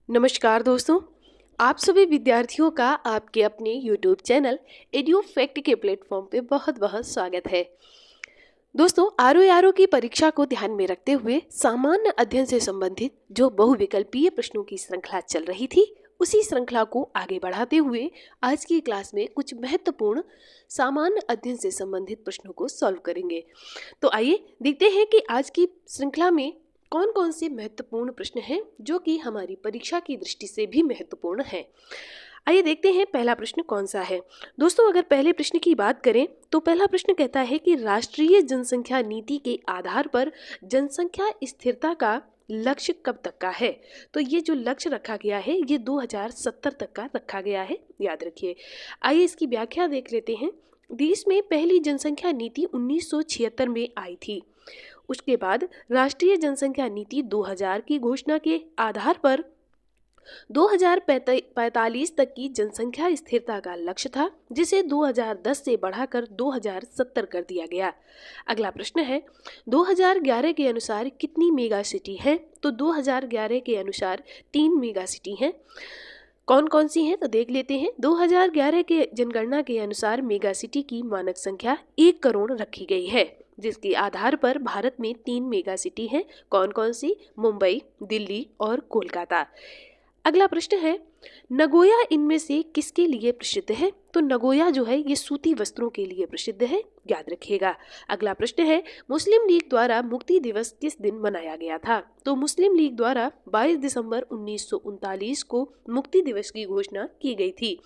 नमस्कार दोस्तों। आप सभी विद्यार्थियों का आपके अपने YouTube चैनल एड्यू फैक्ट के प्लेटफॉर्म पे बहुत बहुत स्वागत है। दोस्तों, आरओ की परीक्षा को ध्यान में रखते हुए सामान्य अध्ययन से संबंधित जो बहुविकल्पीय प्रश्नों की श्रृंखला चल रही थी, उसी श्रृंखला को आगे बढ़ाते हुए आज की क्लास में कुछ महत्वपूर्ण सामान्य अध्ययन से संबंधित प्रश्नों को सॉल्व करेंगे। तो आइए देखते हैं कि आज की श्रृंखला में कौन कौन से महत्वपूर्ण प्रश्न हैं जो कि हमारी परीक्षा की दृष्टि से भी महत्वपूर्ण हैं। आइए देखते हैं पहला प्रश्न कौन सा है। दोस्तों, अगर पहले प्रश्न की बात करें तो पहला प्रश्न कहता है कि राष्ट्रीय जनसंख्या नीति के आधार पर जनसंख्या स्थिरता का लक्ष्य कब तक का है। तो ये जो लक्ष्य रखा गया है ये 2070 तक का रखा गया है, याद रखिए। आइए इसकी व्याख्या देख लेते हैं। देश में पहली जनसंख्या नीति 1976 में आई थी। उसके बाद राष्ट्रीय जनसंख्या नीति 2000 की घोषणा के आधार पर 2045 तक की जनसंख्या स्थिरता का लक्ष्य था, जिसे 2010 से बढ़ाकर 2070 कर दिया गया। अगला प्रश्न है, 2011 के अनुसार कितनी मेगा सिटी है। तो 2011 के अनुसार 3 मेगा सिटी हैं। कौन कौन सी हैं तो देख लेते हैं। 2011 के जनगणना के अनुसार मेगा सिटी की मानक संख्या 1 करोड़ रखी गई है, जिसके आधार पर भारत में 3 मेगा सिटी हैं। कौन कौन सी? मुंबई, दिल्ली और कोलकाता। अगला प्रश्न है, नगोया इनमें से किसके लिए प्रसिद्ध है। तो नगोया जो है ये सूती वस्त्रों के लिए प्रसिद्ध है, याद रखिएगा। अगला प्रश्न है, मुस्लिम लीग द्वारा मुक्ति दिवस किस दिन मनाया गया था। तो मुस्लिम लीग द्वारा 22 दिसंबर 1939 को मुक्ति दिवस की घोषणा की गई थी।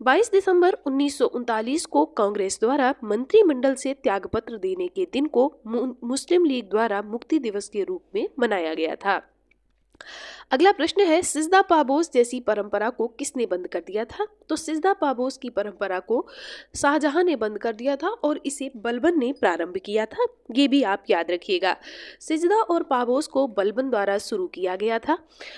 22 दिसंबर 1939 को कांग्रेस द्वारा मंत्रिमंडल से त्यागपत्र देने के दिन को मुस्लिम लीग द्वारा मुक्ति दिवस के रूप में मनाया गया था। अगला प्रश्न है, सिजदा पापोस जैसी परंपरा को किसने बंद कर दिया था। तो सिजदा पापोस की परंपरा को शाहजहां ने बंद कर दिया था और इसे बलबन ने प्रारंभ किया था। ये भी आप याद रखिएगा। सिजदा और पापोस को बलबन द्वारा शुरू किया गया था।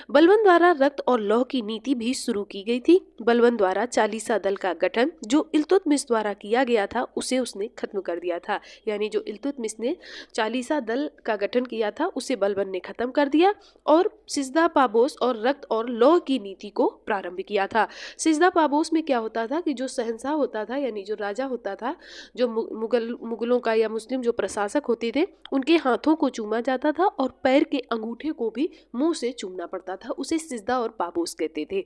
बलबन द्वारा रक्त और लौह की नीति भी शुरू की गई थी। बलबन द्वारा चालीसा दल का गठन जो इल्तुतमिश द्वारा किया गया था उसे उसने खत्म कर दिया था। यानी जो इल्तुतमिश ने चालीसा दल का गठन किया था उसे बलबन ने खत्म कर दिया और सिजदा पापोस और रक्त और लौह की नीति को प्रारंभ किया था। सिजदा पापोस में क्या होता था कि जो शहंशाह होता था, यानी जो राजा होता था, जो मुगलों का या मुस्लिम जो प्रशासक होते थे, उनके हाथों को चूमा जाता था और पैर के अंगूठे को भी मुंह से चूमना पड़ता था। उसे सिजदा और पापोस कहते थे।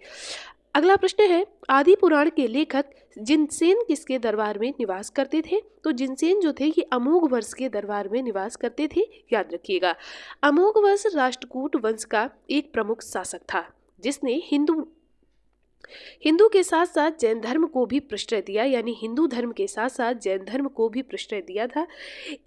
अगला प्रश्न है, आदि पुराण के लेखक जिनसेन किसके दरबार में निवास करते थे। तो जिनसेन जो थे ये अमोघ वंश के दरबार में निवास करते थे, याद रखिएगा। अमोघ वंश राष्ट्रकूट वंश का एक प्रमुख शासक था, जिसने हिंदू के साथ साथ जैन धर्म को भी प्रश्रय दिया, यानी हिंदू धर्म के साथ साथ जैन धर्म को भी प्रश्रय दिया था।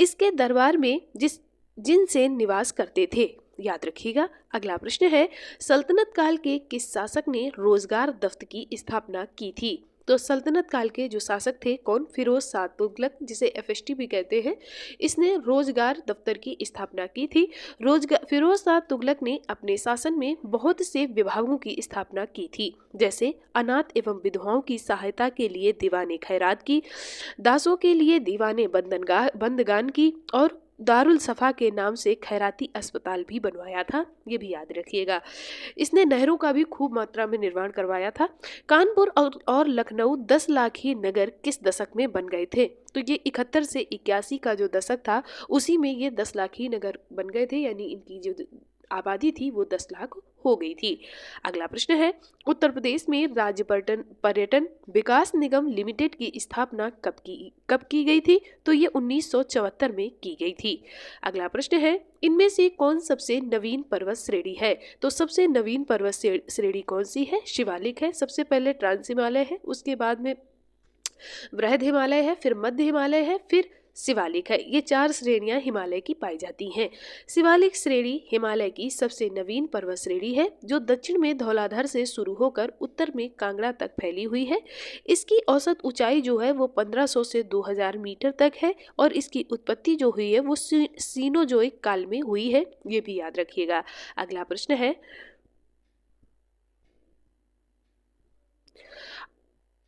इसके दरबार में जिनसेन निवास करते थे, याद रखिएगा। अगला प्रश्न है, सल्तनत काल के किस शासक ने रोजगार दफ्तर की स्थापना की थी। तो सल्तनत काल के जो शासक थे कौन? फिरोज शाह तुगलक, जिसे एफएसटी भी कहते हैं। इसने रोजगार दफ्तर की स्थापना की थी। फिरोज शाह तुगलक ने अपने शासन में बहुत से विभागों की स्थापना की थी, जैसे अनाथ एवं विधवाओं की सहायता के लिए दीवाने खैरात की, दासों के लिए दीवाने बंदगान की और दारुल सफा के नाम से खैराती अस्पताल भी बनवाया था। ये भी याद रखिएगा। इसने नहरों का भी खूब मात्रा में निर्माण करवाया था। कानपुर और लखनऊ 10 लाखी नगर किस दशक में बन गए थे। तो ये 71 से 81 का जो दशक था उसी में ये 10 लाखी नगर बन गए थे, यानी इनकी जो आबादी थी वो 10 लाख हो गई थी। अगला प्रश्न है, उत्तर प्रदेश में राज्य पर्यटन विकास निगम लिमिटेड की स्थापना कब की गई थी। तो ये 1974 में की गई थी। अगला प्रश्न है, इनमें से कौन सबसे नवीन पर्वत श्रेणी है। तो सबसे नवीन पर्वत श्रेणी कौन सी है? शिवालिक है। सबसे पहले ट्रांस हिमालय है, उसके बाद में वृहद हिमालय है, फिर मध्य हिमालय है, फिर शिवालिक है। ये 4 श्रेणियां हिमालय की पाई जाती हैं। शिवालिक श्रेणी हिमालय की सबसे नवीन पर्वत श्रेणी है, जो दक्षिण में धौलाधर से शुरू होकर उत्तर में कांगड़ा तक फैली हुई है। इसकी औसत ऊंचाई जो है वो 1500 से 2000 मीटर तक है और इसकी उत्पत्ति जो हुई है वो सीनोजोइक काल में हुई है। ये भी याद रखिएगा। अगला प्रश्न है,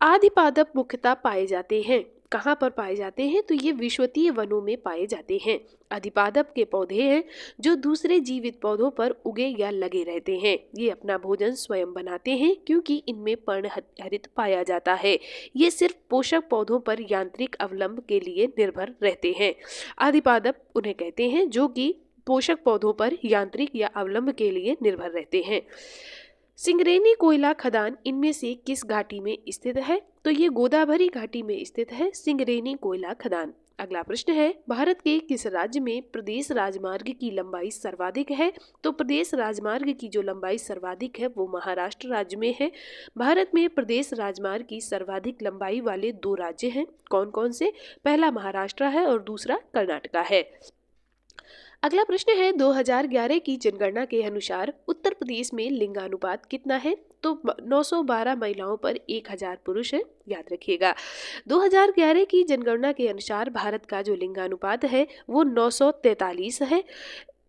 आदि पादप मुख्यतः पाए जाते हैं कहाँ पर पाए जाते हैं? तो ये विषुवतीय वनों में पाए जाते हैं। अधिपादप के पौधे हैं जो दूसरे जीवित पौधों पर उगे या लगे रहते हैं। ये अपना भोजन स्वयं बनाते हैं क्योंकि इनमें पर्णहरित पाया जाता है। ये सिर्फ पोषक पौधों पर यांत्रिक अवलंब के लिए निर्भर रहते हैं। अधिपादप उन्हें कहते हैं जो कि पोषक पौधों पर यांत्रिक या अवलंब के लिए निर्भर रहते हैं। सिंगरेनी कोयला खदान इनमें से किस घाटी में स्थित है? तो ये गोदावरी घाटी में स्थित है सिंगरेनी कोयला खदान। अगला प्रश्न है, भारत के किस राज्य में प्रदेश राजमार्ग की लंबाई सर्वाधिक है? तो प्रदेश राजमार्ग की जो लंबाई सर्वाधिक है वो महाराष्ट्र राज्य में है। भारत में प्रदेश राजमार्ग की सर्वाधिक लंबाई वाले 2 राज्य हैं। कौन कौन से? पहला महाराष्ट्र है और दूसरा कर्नाटका है। अगला प्रश्न है, 2011 की जनगणना के अनुसार उत्तर प्रदेश में लिंगानुपात कितना है? तो 912 महिलाओं पर 1000 पुरुष हैं, याद रखिएगा। 2011 की जनगणना के अनुसार भारत का जो लिंगानुपात है वो 943 है।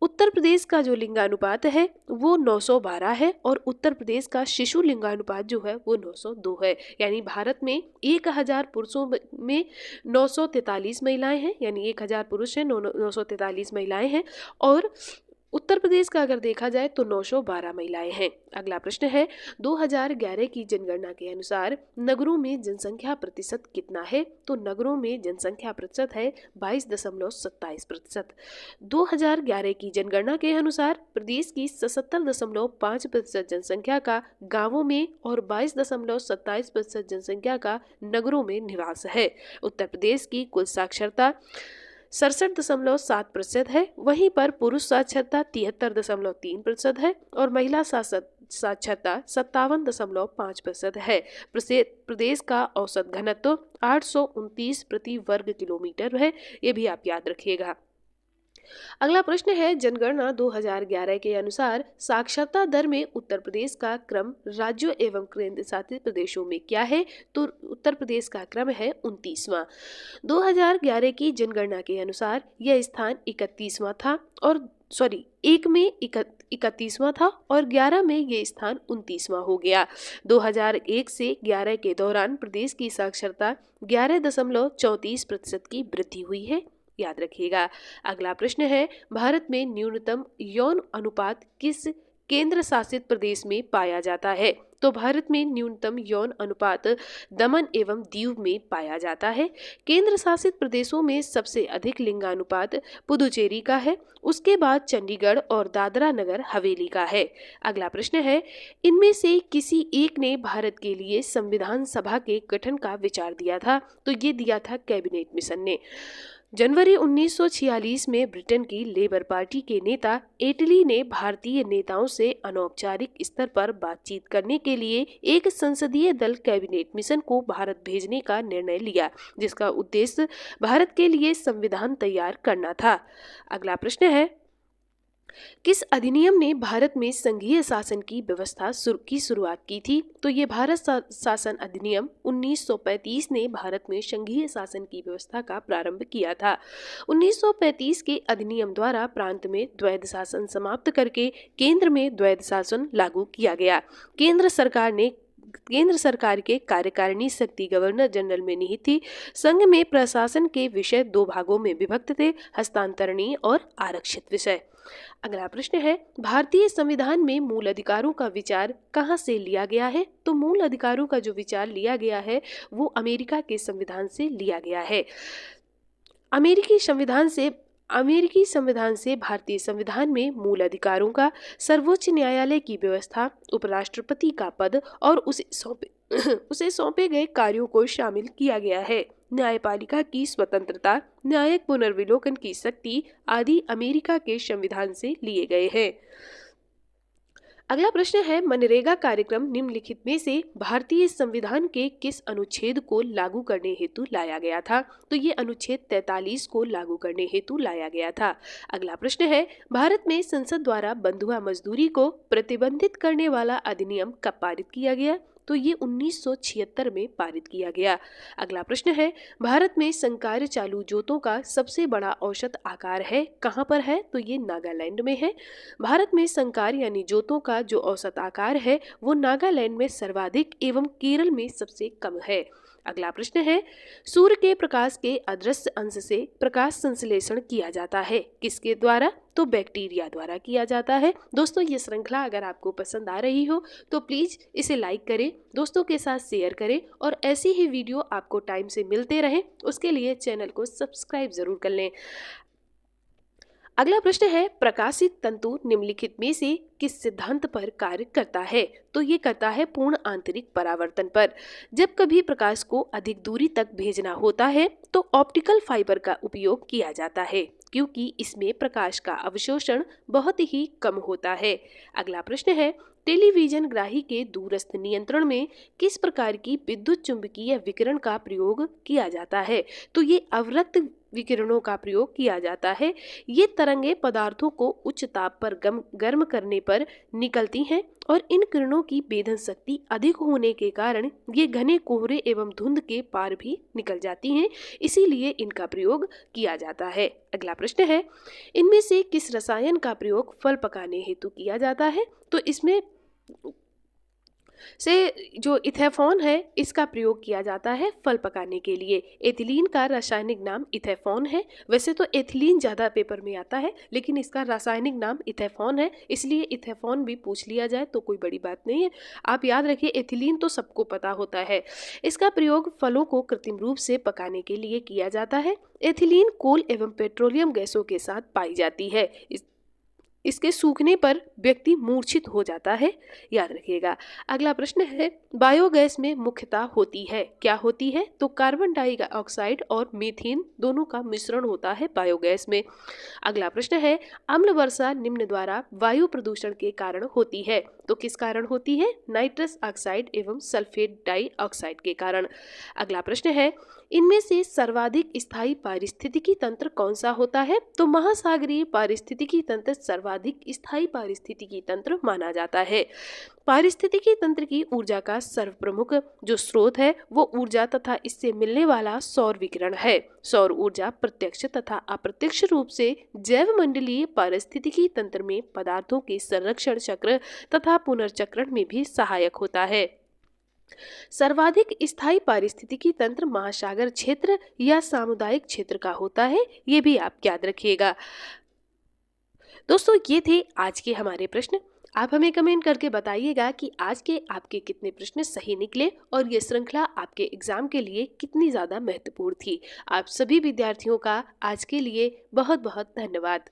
उत्तर प्रदेश का जो लिंगानुपात है वो 912 है और उत्तर प्रदेश का शिशु लिंगानुपात जो है वो 902 है। यानी भारत में 1000 पुरुषों में 943 महिलाएं हैं, यानी 1000 पुरुष हैं, 943 महिलाएं हैं। और उत्तर प्रदेश का अगर देखा जाए तो 912 महिलाएं हैं। अगला प्रश्न है, 2011 की जनगणना के अनुसार नगरों में जनसंख्या प्रतिशत कितना है? तो नगरों में जनसंख्या प्रतिशत है 22.27%। 2011 की जनगणना के अनुसार प्रदेश की 77.5% जनसंख्या का गांवों में और 22.27% जनसंख्या का नगरों में निवास है। उत्तर प्रदेश की कुल साक्षरता 67.7% है। वहीं पर पुरुष साक्षरता 73.3% है और महिला साक्षरता 57.5% है। प्रदेश का औसत घनत्व 829 प्रति वर्ग किलोमीटर है। ये भी आप याद रखिएगा। अगला प्रश्न है, जनगणना 2011 के अनुसार साक्षरता दर में उत्तर प्रदेश का क्रम राज्यों एवं केंद्र शासित प्रदेशों में क्या है? तो उत्तर प्रदेश का क्रम है 29वां। 2011 की जनगणना के अनुसार यह स्थान 31वां था और एक में 31वां था और 11 में ये स्थान 29वां हो गया। 2001 से 11 के दौरान प्रदेश की साक्षरता 11.34% की वृद्धि हुई है, याद रखिएगा। अगला प्रश्न है, भारत में न्यूनतम यौन अनुपात किस केंद्र शासित प्रदेश में पाया जाता है? तो भारत में न्यूनतम यौन अनुपात दमन एवं दीव में पाया जाता है। केंद्र शासित प्रदेशों में सबसे अधिक लिंगानुपात पुदुचेरी का है, उसके बाद चंडीगढ़ और दादरा नगर हवेली का है। अगला प्रश्न है, इनमें से किसी एक ने भारत के लिए संविधान सभा के गठन का विचार दिया था? तो ये दिया था कैबिनेट मिशन ने। जनवरी 1946 में ब्रिटेन की लेबर पार्टी के नेता एटली ने भारतीय नेताओं से अनौपचारिक स्तर पर बातचीत करने के लिए एक संसदीय दल कैबिनेट मिशन को भारत भेजने का निर्णय लिया, जिसका उद्देश्य भारत के लिए संविधान तैयार करना था। अगला प्रश्न है, किस अधिनियम ने भारत में संघीय शासन की व्यवस्था की शुरुआत की थी? तो ये भारत शासन अधिनियम 1935 ने भारत में संघीय शासन की व्यवस्था का प्रारंभ किया था। 1935 के अधिनियम द्वारा प्रांत में द्वैध शासन समाप्त करके केंद्र में द्वैध शासन लागू किया गया। केंद्र सरकार के कार्यकारिणी शक्ति गवर्नर जनरल में निहित थी। संघ में प्रशासन के विषय 2 भागों में विभक्त थे, हस्तांतरणीय और आरक्षित विषय। अगला प्रश्न है, भारतीय संविधान में मूल अधिकारों का विचार कहां से लिया गया है? तो मूल अधिकारों का जो विचार लिया गया है वो अमेरिका के संविधान से लिया गया है। अमेरिकी संविधान से भारतीय संविधान में मूल अधिकारों का सर्वोच्च न्यायालय की व्यवस्था, उपराष्ट्रपति का पद और उसे सौंपे गए कार्यों को शामिल किया गया है। न्यायपालिका की स्वतंत्रता, न्यायिक पुनर्विलोकन की शक्ति आदि अमेरिका के संविधान से लिए गए हैं। अगला प्रश्न है, मनरेगा कार्यक्रम निम्नलिखित में से भारतीय संविधान के किस अनुच्छेद को लागू करने हेतु लाया गया था? तो ये अनुच्छेद 43 को लागू करने हेतु लाया गया था। अगला प्रश्न है, भारत में संसद द्वारा बंधुआ मजदूरी को प्रतिबंधित करने वाला अधिनियम कब पारित किया गया? तो ये 1976 में पारित किया गया। अगला प्रश्न है, भारत में संकर चालू जोतों का सबसे बड़ा औसत आकार है, कहाँ पर है? तो ये नागालैंड में है। भारत में संकर यानी जोतों का जो औसत आकार है वो नागालैंड में सर्वाधिक एवं केरल में सबसे कम है। अगला प्रश्न है, सूर्य के प्रकाश के अदृश्य अंश से प्रकाश संश्लेषण किया जाता है, किसके द्वारा? तो बैक्टीरिया द्वारा किया जाता है। दोस्तों, ये श्रृंखला अगर आपको पसंद आ रही हो तो प्लीज़ इसे लाइक करें, दोस्तों के साथ शेयर करें और ऐसी ही वीडियो आपको टाइम से मिलते रहें उसके लिए चैनल को सब्सक्राइब ज़रूर कर लें। अगला प्रश्न है, प्रकाशित तंतु निम्नलिखित में से किस सिद्धांत पर कार्य करता है? तो ये करता है पूर्ण आंतरिक परावर्तन पर। जब कभी प्रकाश को अधिक दूरी तक भेजना होता है तो ऑप्टिकल फाइबर का उपयोग किया जाता है, क्योंकि इसमें प्रकाश का अवशोषण बहुत ही कम होता है। अगला प्रश्न है, टेलीविजन ग्राही के दूरस्थ नियंत्रण में किस प्रकार की विद्युत चुंबकीय विकिरण का प्रयोग किया जाता है? तो ये अवरक्त विकिरणों का प्रयोग किया जाता है। ये तरंगे पदार्थों को उच्च ताप पर गर्म करने पर निकलती हैं और इन किरणों की भेदन शक्ति अधिक होने के कारण ये घने कोहरे एवं धुंध के पार भी निकल जाती हैं, इसीलिए इनका प्रयोग किया जाता है। अगला प्रश्न है, इनमें से किस रसायन का प्रयोग फल पकाने हेतु किया जाता है? तो इसमें से जो इथेफॉन है इसका प्रयोग किया जाता है फल पकाने के लिए। एथिलीन का रासायनिक नाम इथेफॉन है। वैसे तो एथिलीन ज़्यादा पेपर में आता है, लेकिन इसका रासायनिक नाम इथेफॉन है, इसलिए इथेफॉन भी पूछ लिया जाए तो कोई बड़ी बात नहीं है। आप याद रखिए, एथिलीन तो सबको पता होता है। इसका प्रयोग फलों को कृत्रिम रूप से पकाने के लिए किया जाता है। एथिलीन कोल एवं पेट्रोलियम गैसों के साथ पाई जाती है। इसके सूखने पर व्यक्ति मूर्छित हो जाता है, याद रखिएगा। अगला प्रश्न है, बायोगैस में मुख्यतः होती है, क्या होती है? तो कार्बन डाइऑक्साइड और मीथेन दोनों का मिश्रण होता है बायोगैस में। अगला प्रश्न है, अम्ल वर्षा निम्न द्वारा वायु प्रदूषण के कारण होती है, तो किस कारण होती है? नाइट्रस ऑक्साइड एवं सल्फेट डाइऑक्साइड के कारण। अगला प्रश्न है, इनमें से सर्वाधिक स्थायी पारिस्थितिकी तंत्र कौन सा होता है? तो महासागरीय पारिस्थितिकी तंत्र सर्वाधिक स्थायी पारिस्थितिकी तंत्र माना जाता है। पारिस्थितिकी तंत्र की ऊर्जा का सर्वप्रमुख जो स्रोत है वो ऊर्जा तथा इससे मिलने वाला सौर विकिरण है। सौर ऊर्जा प्रत्यक्ष तथा अप्रत्यक्ष रूप से जैव मंडलीय पारिस्थितिकी तंत्र में पदार्थों के संरक्षण चक्र तथा पुनर्चक्रण में भी सहायक होता है। सर्वाधिक स्थायी पारिस्थितिकी तंत्र महासागर क्षेत्र या सामुदायिक क्षेत्र का होता है, ये भी आप याद रखिएगा। दोस्तों, ये थे आज के हमारे प्रश्न। आप हमें कमेंट करके बताइएगा कि आज के आपके कितने प्रश्न सही निकले और ये श्रृंखला आपके एग्जाम के लिए कितनी ज़्यादा महत्वपूर्ण थी। आप सभी विद्यार्थियों का आज के लिए बहुत बहुत धन्यवाद।